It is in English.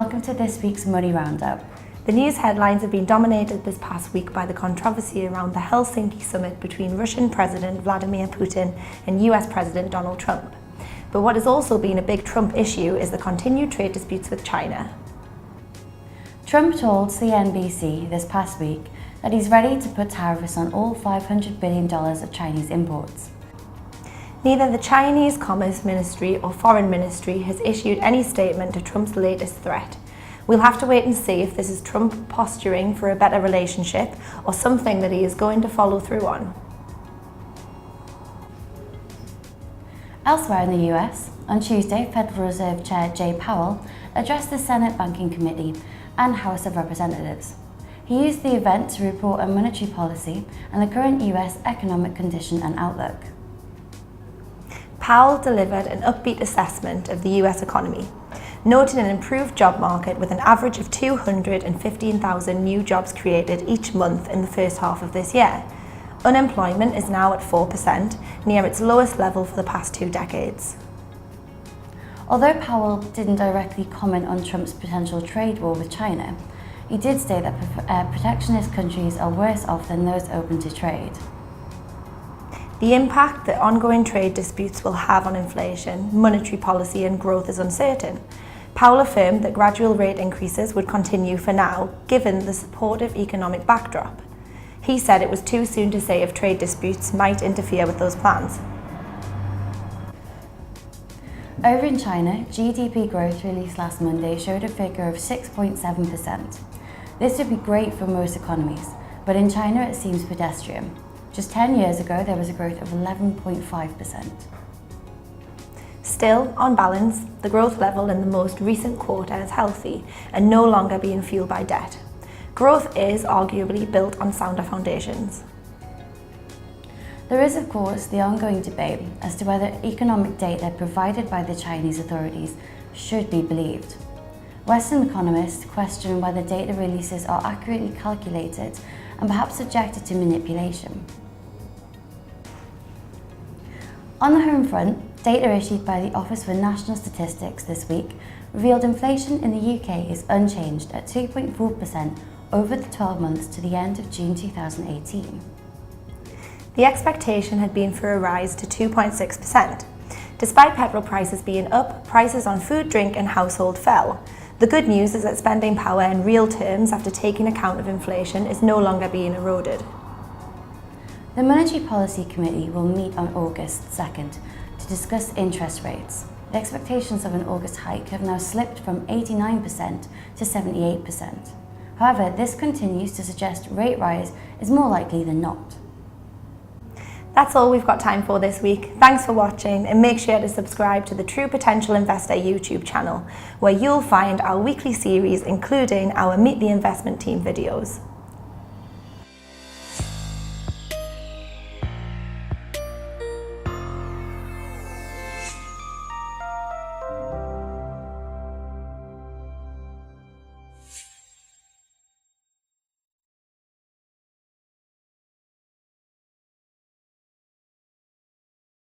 welcome to this week's Money Roundup. The news headlines have been dominated this past week by the controversy around the Helsinki summit between Russian President Vladimir Putin and US President Donald Trump. But what has also been a big Trump issue is the continued trade disputes with China. Trump told CNBC this past week that he's ready to put tariffs on all $500 billion of Chinese imports. Neither the Chinese Commerce Ministry or Foreign Ministry has issued any statement to Trump's latest threat. We'll have to wait and see if this is Trump posturing for a better relationship or something that he is going to follow through on. Elsewhere in the US, on Tuesday, Federal Reserve Chair Jay Powell addressed the Senate Banking Committee and House of Representatives. He used the event to report on monetary policy and the current US economic condition and outlook. Powell delivered an upbeat assessment of the US economy, noting an improved job market with an average of 215,000 new jobs created each month in the first half of this year. Unemployment is now at 4%, near its lowest level for the past 2 decades. Although Powell didn't directly comment on Trump's potential trade war with China, he did state that protectionist countries are worse off than those open to trade. The impact that ongoing trade disputes will have on inflation, monetary policy and growth is uncertain. Powell affirmed that gradual rate increases would continue for now, given the supportive economic backdrop. He said it was too soon to say if trade disputes might interfere with those plans. Over in China, GDP growth released last Monday showed a figure of 6.7%. This would be great for most economies, but in China it seems pedestrian. Just 10 years ago, there was a growth of 11.5%. Still, on balance, the growth level in the most recent quarter is healthy and no longer being fueled by debt. Growth is arguably built on sounder foundations. There is, of course, the ongoing debate as to whether economic data provided by the Chinese authorities should be believed. Western economists question whether data releases are accurately calculated and perhaps subjected to manipulation. On the home front, data issued by the Office for National Statistics this week revealed inflation in the UK is unchanged at 2.4% over the 12 months to the end of June 2018. The expectation had been for a rise to 2.6%. Despite petrol prices being up, prices on food, drink and household fell. The good news is that spending power in real terms after taking account of inflation is no longer being eroded. The Monetary Policy Committee will meet on August 2nd to discuss interest rates. The expectations of an August hike have now slipped from 89% to 78%. However, this continues to suggest rate rise is more likely than not. That's all we've got time for this week. Thanks for watching and make sure to subscribe to the True Potential Investor YouTube channel, where you'll find our weekly series including our Meet the Investment Team videos.